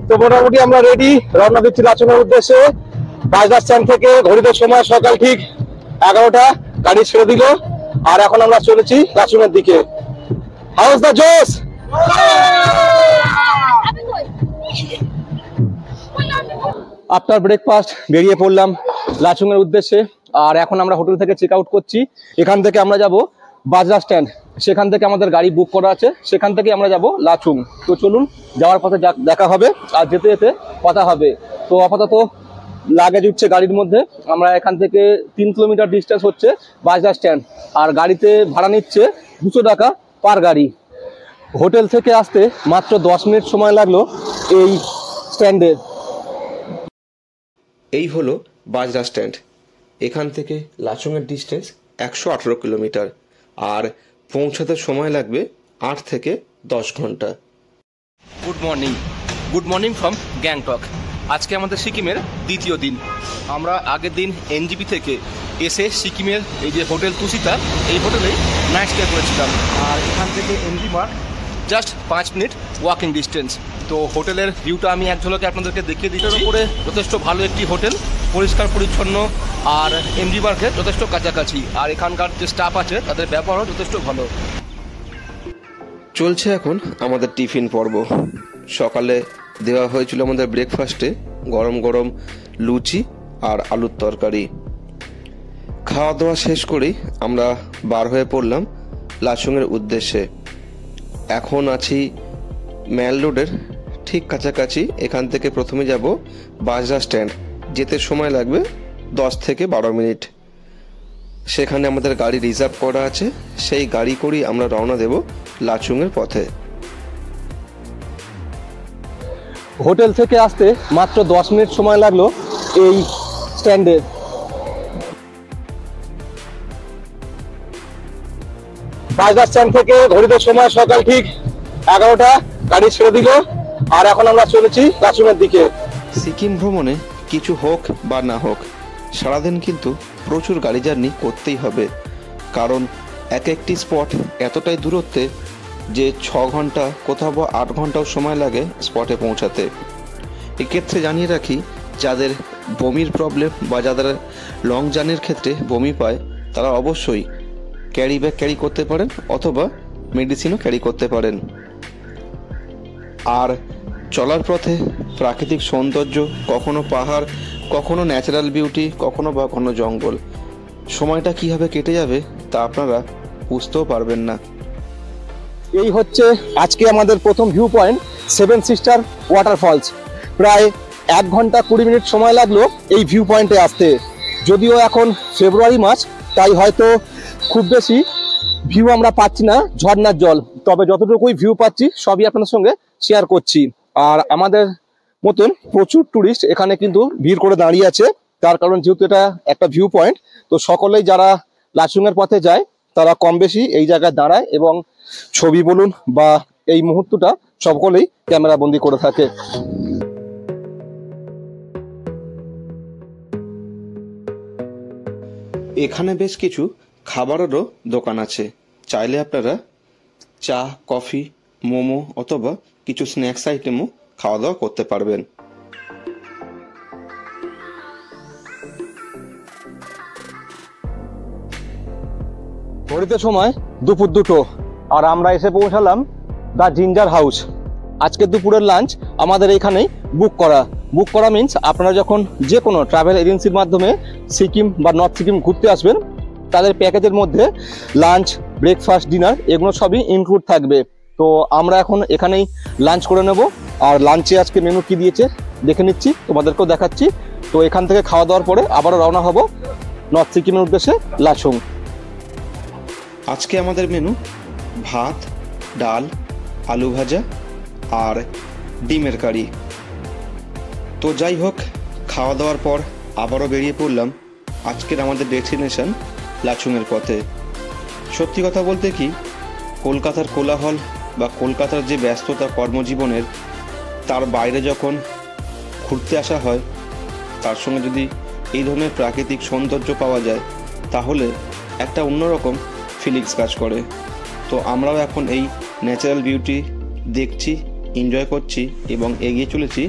তো মোটামুটি আমরা রেডি, রওনা দিচ্ছি লাচুংয়ের উদ্দেশ্যে। বাজার স্ট্যান্ড থেকে ঘড়িতে সময় সকাল ঠিক 11টা, গাড়ি ছেড়ে দিল আর এখন আমরা চলেছি লাচুংয়ের দিকে। হাউস দা জোস। আফটার ব্রেকফাস্ট বেরিয়ে পড়লাম লাচুংয়ের উদ্দেশ্যে। আর এখন আমরা হোটেল থেকে চেক আউট করছি। এখান থেকে আমরা যাব বাজার স্ট্যান্ড, সেখান থেকে আমাদের গাড়ি বুক করা আছে, সেখান থেকে আমরা যাব লাচুং। তো চলুন, যাওয়ার পথে দেখা হবে আর যেতে যেতে কথা হবে। তো আপাতত লাগেজ উঠছে গাড়ির মধ্যে। আমরা এখান থেকে 3 কিলোমিটার ডিস্টেন্স হচ্ছে বাজার স্ট্যান্ড, আর গাড়িতে ভাড়া নিচ্ছে 200 টাকা পার গাড়ি। হোটেল থেকে আসতে মাত্র 10 মিনিট সময় লাগলো এই স্ট্যান্ডে। এই হলো বাজরা স্ট্যান্ড। এখান থেকে লাচুংয়ের ডিস্টেন্স 118 কিলোমিটার, আর পৌঁছাতে সময় লাগবে 8 থেকে 10 ঘন্টা। Good morning from Gangtok. আজকে আমাদের সিকিমের দ্বিতীয় দিন। আমরা আগের দিন এনজিপি থেকে এসে সিকিমের এই যে হোটেল তুষিতা, এই হোটেলে নাইট স্টে করেছিলাম। আর এখান থেকে এমজি মার্গ জাস্ট 5 মিনিট ওয়াকিং ডিস্টেন্স। তো হোটেলের ভিউটা আমি এক ঝলকে আপনাদেরকে দেখিয়ে দিচ্ছি। উপরে যথেষ্ট ভালো একটি হোটেল, পরিষ্কার পরিচ্ছন্ন, আর এমজি মার্গের যথেষ্ট কাছাকাছি। আর এখানকার যে স্টাফ আছে তাদের ব্যবহারও যথেষ্ট ভালো। চলছে এখন আমাদের টিফিন পর্ব। সকালে দেওয়া হয়েছিল আমাদের ব্রেকফাস্টে গরম গরম লুচি আর আলুর তরকারি। খাওয়া দাওয়া শেষ করেই আমরা বার হয়ে পড়লাম লাচুংয়ের উদ্দেশ্যে। এখন আছি ম্যাল রোডের ঠিক কাছাকাছি। এখান থেকে প্রথমে যাব বাজরা স্ট্যান্ড, যেতে সময় লাগবে 10 থেকে 12 মিনিট। সেখানে আমাদের গাড়ি রিজার্ভ করা আছে, সেই গাড়ি করেই আমরা রওনা দেব লাচুংয়ের পথে। হোটেল থেকে আসতে মাত্র 10 মিনিট সময় লাগলো এই স্ট্যান্ডে। বাজার স্ট্যান্ড থেকে ঘড়িতে সময় সকাল ঠিক 11টা, গাড়ি ছেড়ে দিল আর এখন আমরা চলেছি লাচুংয়ের দিকে। সিকিম ভ্রমণে কিছু হোক বা না হোক, সারাদিন কিন্তু প্রচুর গাড়ি জার্নি করতেই হবে, কারণ এক একটি স্পট এতটাই দূরত্বে যে 6 ঘন্টা কোথাও বা 8 ঘন্টাও সময় লাগে স্পটে পৌঁছাতে। এক্ষেত্রে জানিয়ে রাখি, যাদের বমির প্রবলেম বা যাদের লং জার্নির ক্ষেত্রে বমি পায়, তারা অবশ্যই ক্যারি ব্যাগ ক্যারি করতে পারেন অথবা মেডিসিনও ক্যারি করতে পারেন। আর চলার পথে প্রাকৃতিক সৌন্দর্য, কখনো পাহাড়, কখনো ন্যাচারাল বিউটি, কখনো বা কোনো জঙ্গল, সময়টা কীভাবে কেটে যাবে তা আপনারা বুঝতেও পারবেন না। এই হচ্ছে আজকে আমাদের প্রথম ভিউ পয়েন্ট, 7 সিস্টার ওয়াটারফলস। প্রায় 1 ঘন্টা 20 মিনিট সময় লাগলো এই ভিউ পয়েন্টে আসতে। যদিও এখন ফেব্রুয়ারি মাস, তাই হয়তো খুব বেশি ভিউ আমরা পাচ্ছি না ঝর্ণার জল, তবে যতটুকুই ভিউ পাচ্ছি সবই আপনাদের সঙ্গে শেয়ার করছি। আর আমাদের মতন প্রচুর টুরিস্ট এখানে কিন্তু ভিড় করে দাঁড়িয়ে আছে, তার কারণ যেহেতু এটা একটা ভিউ পয়েন্ট, তো সকলেই যারা লাচুংয়ের পথে যায় তারা কম বেশি এই জায়গায় দাঁড়ায় এবং ছবি বলুন বা এই মুহূর্তটা সকলেই ক্যামেরা বন্দি করে থাকে। এখানে বেশ কিছু খাবারেরও দোকান আছে, চাইলে আপনারা চা, কফি, মোমো অথবা কিছু স্ন্যাক্স আইটেমও খাওয়া দাওয়া করতে পারবেন। ঘড়িতে সময় দুপুর 2টো, আর আমরা এসে পৌঁছালাম দ্য জিঞ্জার হাউস। আজকে দুপুরের লাঞ্চ আমাদের এখানেই বুক করা মিন্স আপনারা যখন যে কোনো ট্রাভেল এজেন্সির মাধ্যমে সিকিম বা নর্থ সিকিম ঘুরতে আসবেন, তাদের প্যাকেজের মধ্যে লাঞ্চ, ব্রেকফাস্ট, ডিনার এগুলো সবই ইনক্লুড থাকবে। তো আমরা এখন এখানেই লাঞ্চ করে নেব। আর লাঞ্চে আজকে মেনু কি দিয়েছে দেখে নিচ্ছি, তোমাদেরকেও দেখাচ্ছি। তো এখান থেকে খাওয়া দাওয়ার পরে আবারও রওনা হব নর্থ সিকিমের উদ্দেশ্যে লাচুং। আজকে আমাদের মেনু ভাত, ডাল, আলু ভাজা আর ডিমের কারি। তো যাই হোক, খাওয়া দাওয়ার পর আবারও বেরিয়ে পড়লাম আজকের আমাদের ডেস্টিনেশন লাচুংয়ের পথে। সত্যি কথা বলতে কি, কলকাতার কোলাহল বা কলকাতার যে ব্যস্ততা কর্মজীবনের, তার বাইরে যখন ঘুরতে আসা হয়, তার সঙ্গে যদি এই ধরনের প্রাকৃতিক সৌন্দর্য পাওয়া যায়, তাহলে একটা অন্যরকম ফিলিংস কাজ করে। তো আমরাও এখন এই ন্যাচারাল বিউটি দেখছি এনজয় করছি এবং এগিয়ে চলেছি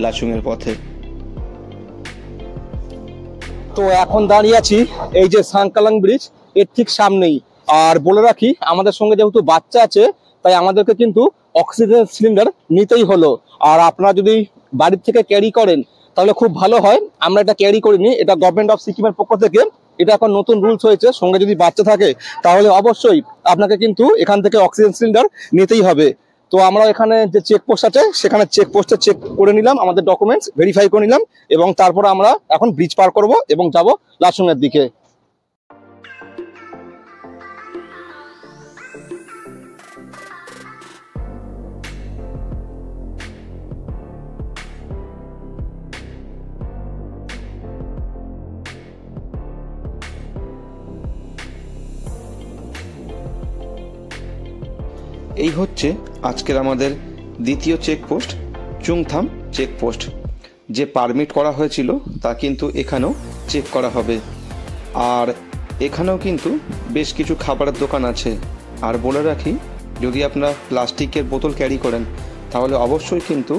লাচুংয়ের পথে। তো এখন দাঁড়িয়ে আছি এই যে সাংকালাং ব্রিজ এর ঠিক সামনেই। আর বলে রাখি, আমাদের সঙ্গে যেহেতু বাচ্চা আছে তাই আমাদেরকে কিন্তু অক্সিজেন সিলিন্ডার নিতেই হলো। আর আপনারা যদি বাড়ির থেকে ক্যারি করেন তাহলে খুব ভালো হয়। আমরা এটা ক্যারি করিনি, এটা গভর্নমেন্ট অফ সিকিমের পক্ষ থেকে এটা এখন নতুন রুলস হয়েছে। সঙ্গে যদি বাচ্চা থাকে তাহলে অবশ্যই আপনাকে কিন্তু এখান থেকে অক্সিজেন সিলিন্ডার নিতেই হবে। তো আমরা এখানে যে চেকপোস্ট আছে সেখানে চেকপোস্টে চেক করে নিলাম, আমাদের ডকুমেন্টস ভেরিফাই করে নিলাম এবং তারপর আমরা এখন ব্রিজ পার করব এবং যাব লাচুং এর দিকে। এই হচ্ছে আজকের আমাদের দ্বিতীয় চেকপোস্ট, চুংথাম চেকপোস্ট। যে পারমিট করা হয়েছিল তা কিন্তু এখানেও চেক করা হবে। আর এখানেও কিন্তু বেশ কিছু খাবারের দোকান আছে। আর বলে রাখি, যদি আপনারা প্লাস্টিকের বোতল ক্যারি করেন তাহলে অবশ্যই কিন্তু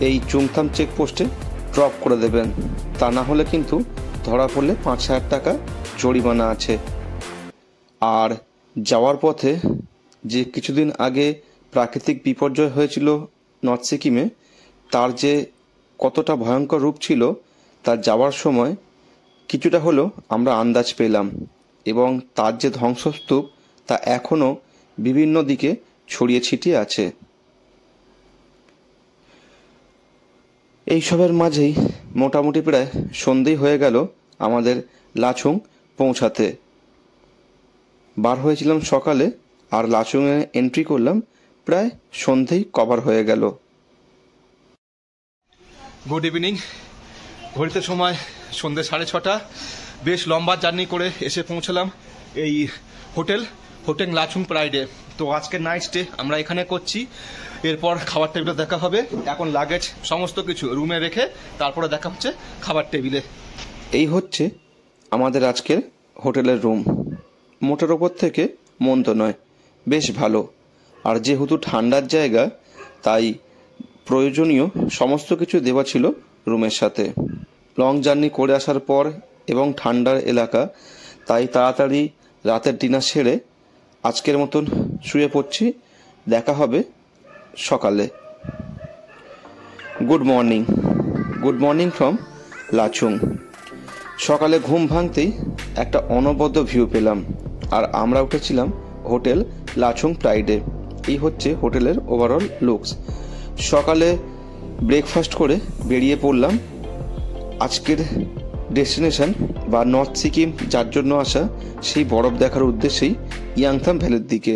এই চুংথাম চেকপোস্টে ড্রপ করে দেবেন, তা না হলে কিন্তু ধরা পড়লে 5,000 টাকা জরিমানা আছে। আর যাওয়ার পথে যে কিছুদিন আগে প্রাকৃতিক বিপর্যয় হয়েছিল নর্থ সিকিমে, তার যে কতটা ভয়ঙ্কর রূপ ছিল তার যাওয়ার সময় কিছুটা হলেও আমরা আন্দাজ পেলাম। এবং তার যে ধ্বংসস্তূপ তা এখনও বিভিন্ন দিকে ছড়িয়ে ছিটিয়ে আছে। এইসবের মাঝেই মোটামুটি প্রায় সন্ধেই হয়ে গেল আমাদের লাচুং পৌঁছাতে। বার হয়েছিলাম সকালে আর লাচুংয়ে এন্ট্রি করলাম প্রায় সন্ধেই কভার হয়ে গেল। Good evening. ঘড়িতে সময় সন্ধ্যে 6:30। বেশ লম্বা জার্নি করে এসে পৌঁছলাম এই হোটেল লাচুং প্রাইডে। তো আজকের নাইট স্টে আমরা এখানে করছি। এরপর খাবার টেবিলে দেখা হবে। এখন লাগেজ সমস্ত কিছু রুমে রেখে তারপরে দেখা হচ্ছে খাবার টেবিলে। এই হচ্ছে আমাদের আজকের হোটেলের রুম। মোটের ওপর থেকে মন্দ নয়, বেশ ভালো। আর যেহেতু ঠান্ডার জায়গা তাই প্রয়োজনীয় সমস্ত কিছু দেওয়া ছিল রুমের সাথে। লং জার্নি করে আসার পর এবং ঠান্ডার এলাকা, তাই তাড়াতাড়ি রাতের ডিনার সেরে আজকের মতন শুয়ে পড়ছি। দেখা হবে সকালে। Good morning from Lachung. সকালে ঘুম ভাঙতেই একটা অনবদ্য ভিউ পেলাম। আর আমরা উঠেছিলাম হোটেল লাচুং প্রাইডে। এই হচ্ছে হোটেলের ওভারঅল লুকস। সকালে ব্রেকফাস্ট করে বেরিয়ে পড়লাম আজকের ডেস্টিনেশন বা নর্থ সিকিম যার জন্য আসা, সেই বরফ দেখার উদ্দেশ্যেই ইয়াংথাম ভ্যালির দিকে।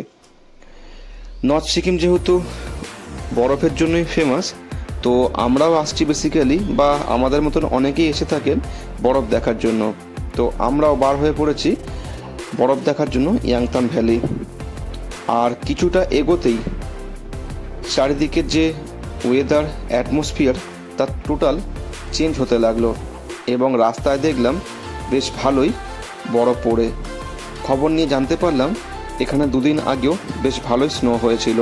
নর্থ সিকিম যেহেতু বরফের জন্যই ফেমাস, তো আমরাও আসছি বেসিক্যালি, বা আমাদের মতন অনেকেই এসে থাকেন বরফ দেখার জন্য। তো আমরাও বার হয়ে পড়েছি বরফ দেখার জন্য ইয়াংথাম ভ্যালি। আর কিছুটা এগোতেই চারিদিকের যে ওয়েদার অ্যাটমসফিয়ার তা টোটাল চেঞ্জ হতে লাগলো এবং রাস্তায় দেখলাম বেশ ভালোই বরফ পড়ে। খবর নিয়ে জানতে পারলাম এখানে 2 দিন আগেও বেশ ভালোই স্নো হয়েছিল।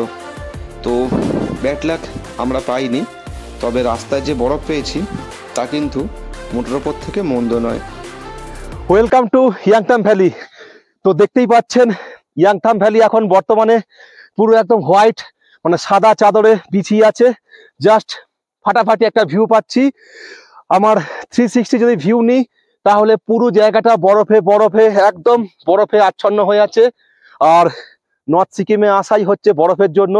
তো ব্যাড লাক আমরা পাইনি, তবে রাস্তায় যে বরফ পেয়েছি তা কিন্তু মোটের ওপর থেকে মন্দ নয়। Welcome to Yumthang valley. তো দেখতেই পাচ্ছেন ইয়াংথাম ভ্যালি এখন বর্তমানে পুরো একদম হোয়াইট, মানে সাদা চাদরে বিছিয়ে আছে। জাস্ট ফাটাফাটি একটা ভিউ পাচ্ছি। আমার 360 যদি ভিউ নিই তাহলে পুরো জায়গাটা বরফে একদম বরফে আচ্ছন্ন হয়ে আছে। আর নর্থ সিকিমে আসাই হচ্ছে বরফের জন্য।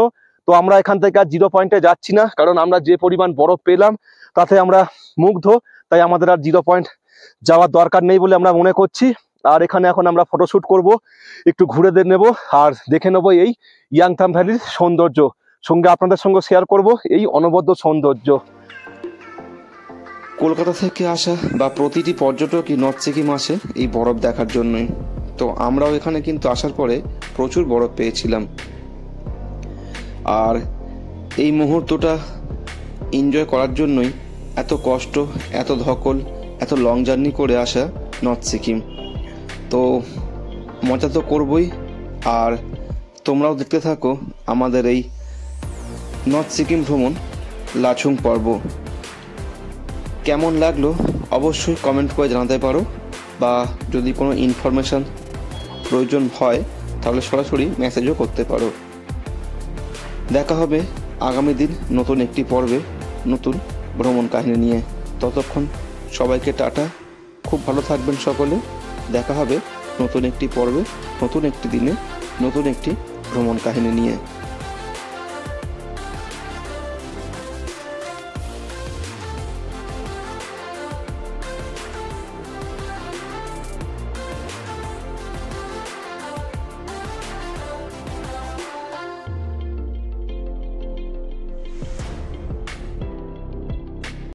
তো আমরা এখান থেকে আর 0 পয়েন্টে যাচ্ছি না, কারণ আমরা যে পরিমাণ বরফ পেলাম তাতে আমরা মুগ্ধ। তাই আমাদের আর 0 পয়েন্ট যাওয়ার দরকার নেই বলে আমরা মনে করছি। আর এখানে এখন আমরা ফটোশ্যুট করব, একটু ঘুরে নেব আর দেখে নেব এই ইয়াংথাম ভ্যালির সৌন্দর্য। সঙ্গে আপনাদের সঙ্গে শেয়ার করব এই অনবদ্য সৌন্দর্য। কলকাতা থেকে আসা বা প্রতিটি পর্যটকই নর্থ সিকিম আসে এই বরফ দেখার জন্যই। তো আমরাও এখানে কিন্তু আসার পরে প্রচুর বরফ পেয়েছিলাম। আর এই মুহূর্তটা এনজয় করার জন্যই এত কষ্ট, এত ধকল, এত লং জার্নি করে আসা নর্থ সিকিম। তো মজা তো করবই। আর তোমরাও দেখতে থাকো আমাদের এই নর্থ সিকিম ভ্রমণ লাচুং পর্ব। কেমন লাগলো অবশ্যই কমেন্ট করে জানাতে পারো, বা যদি কোনো ইনফরমেশান প্রয়োজন হয় তাহলে সরাসরি মেসেজও করতে পারো। দেখা হবে আগামী দিন নতুন একটি পর্বে নতুন ভ্রমণ কাহিনী নিয়ে। ততক্ষণ সবাইকে টাটা, খুব ভালো থাকবেন সকলে। দেখা হবে নতুন একটি পর্বে নতুন একটি দিনে নতুন একটি ভ্রমণ কাহিনী নিয়ে।